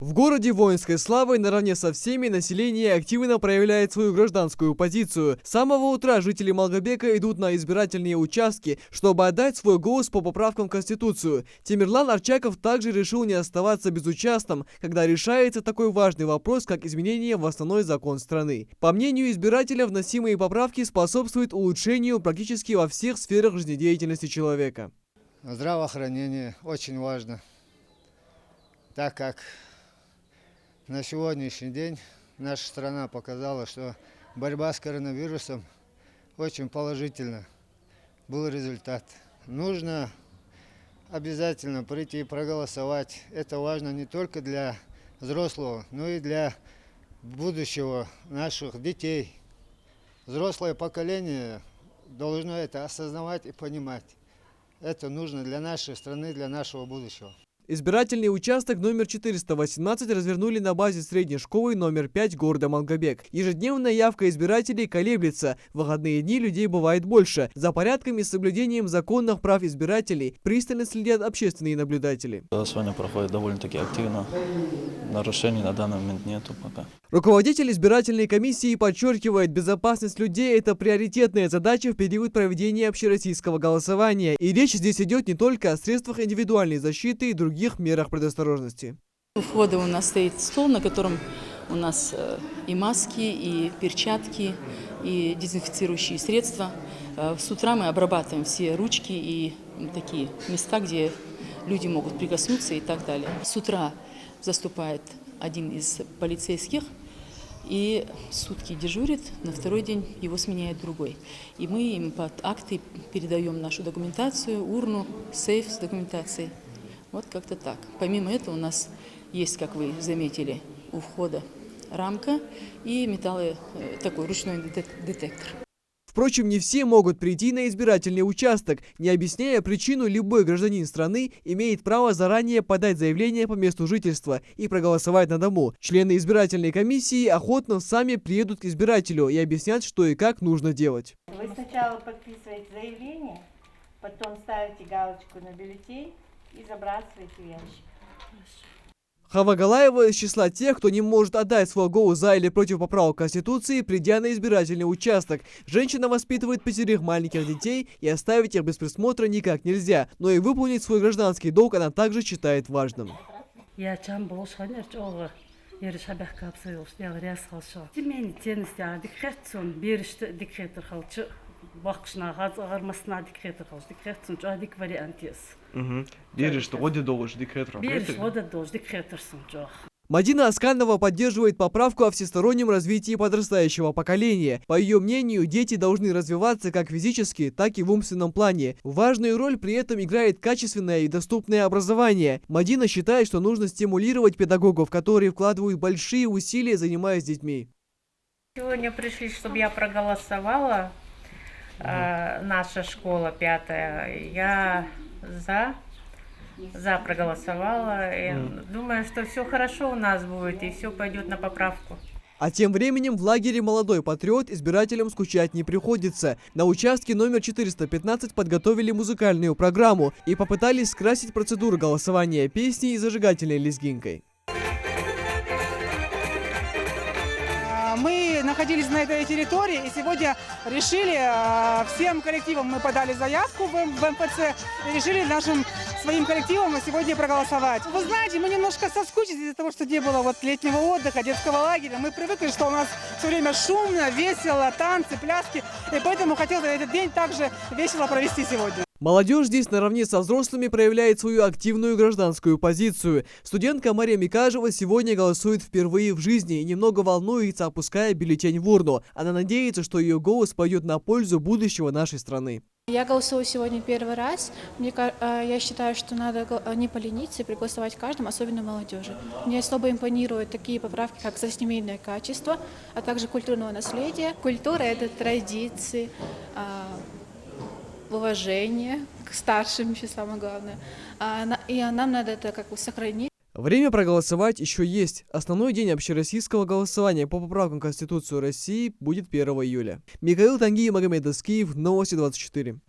В городе воинской славой наравне со всеми население активно проявляет свою гражданскую позицию. С самого утра жители Малгобека идут на избирательные участки, чтобы отдать свой голос по поправкам в Конституцию. Темирлан Арчаков также решил не оставаться безучастным, когда решается такой важный вопрос, как изменение в основной закон страны. По мнению избирателя, вносимые поправки способствуют улучшению практически во всех сферах жизнедеятельности человека. Здравоохранение очень важно, так как на сегодняшний день наша страна показала, что борьба с коронавирусом очень положительно был результат. Нужно обязательно прийти и проголосовать. Это важно не только для взрослого, но и для будущего наших детей. Взрослое поколение должно это осознавать и понимать. Это нужно для нашей страны, для нашего будущего. Избирательный участок номер 418 развернули на базе средней школы номер 5 города Малгобек. Ежедневная явка избирателей колеблется. В выходные дни людей бывает больше. За порядком и соблюдением законных прав избирателей пристально следят общественные наблюдатели. Голосование проходит довольно-таки активно. Нарушений на данный момент нету пока. Руководитель избирательной комиссии подчеркивает, безопасность людей – это приоритетная задача в период проведения общероссийского голосования. И речь здесь идет не только о средствах индивидуальной защиты и других мерах предосторожности. У входа у нас стоит стол, на котором у нас и маски, и перчатки, и дезинфицирующие средства. С утра мы обрабатываем все ручки и такие места, где люди могут прикоснуться и так далее. С утра заступает один из полицейских и сутки дежурит, на второй день его сменяет другой. И мы им под акты передаем нашу документацию, урну, сейф с документацией. Вот как-то так. Помимо этого у нас есть, как вы заметили, у входа рамка и такой ручной детектор. Впрочем, не все могут прийти на избирательный участок. Не объясняя причину, любой гражданин страны имеет право заранее подать заявление по месту жительства и проголосовать на дому. Члены избирательной комиссии охотно сами приедут к избирателю и объяснят, что и как нужно делать. Вы сначала подписываете заявление, потом ставите галочку на бюллетень и забрасываете в ящик. Хава Галаева из числа тех, кто не может отдать свой голос за или против поправок Конституции, придя на избирательный участок. Женщина воспитывает 5 маленьких детей, и оставить их без присмотра никак нельзя. Но и выполнить свой гражданский долг она также считает важным. Мадина Асканова поддерживает поправку о всестороннем развитии подрастающего поколения. По ее мнению, дети должны развиваться как физически, так и в умственном плане. Важную роль при этом играет качественное и доступное образование. Мадина считает, что нужно стимулировать педагогов, которые вкладывают большие усилия, занимаясь с детьми. Сегодня пришли, чтобы я проголосовала. Наша школа 5-я. Я за проголосовала. И думаю, что все хорошо у нас будет и все пойдет на поправку. А тем временем в лагере «Молодой патриот» избирателям скучать не приходится. На участке номер 415 подготовили музыкальную программу и попытались скрасить процедуру голосования песней и зажигательной лезгинкой. Мы находились на этой территории и сегодня решили, всем коллективам мы подали заявку в МПЦ и решили своим коллективом сегодня проголосовать. Вы знаете, мы немножко соскучились из-за того, что не было летнего отдыха, детского лагеря. Мы привыкли, что у нас все время шумно, весело, танцы, пляски. И поэтому хотел этот день также весело провести сегодня. Молодежь здесь наравне со взрослыми проявляет свою активную гражданскую позицию. Студентка Мария Микажева сегодня голосует впервые в жизни и немного волнуется, опуская бюллетень в урну. Она надеется, что ее голос пойдет на пользу будущего нашей страны. Я голосую сегодня первый раз. Я считаю, что надо не полениться и проголосовать каждому, особенно молодежи. Мне особо импонируют такие поправки, как за семейное качество, а также культурного наследия. Культура – это традиции, уважение к старшим, еще самое главное. И нам надо это сохранить. Время проголосовать еще есть. Основной день общероссийского голосования по поправкам Конституции России будет 1 июля. Михаил Тангиев, Магомед Аскиев, Новости 24.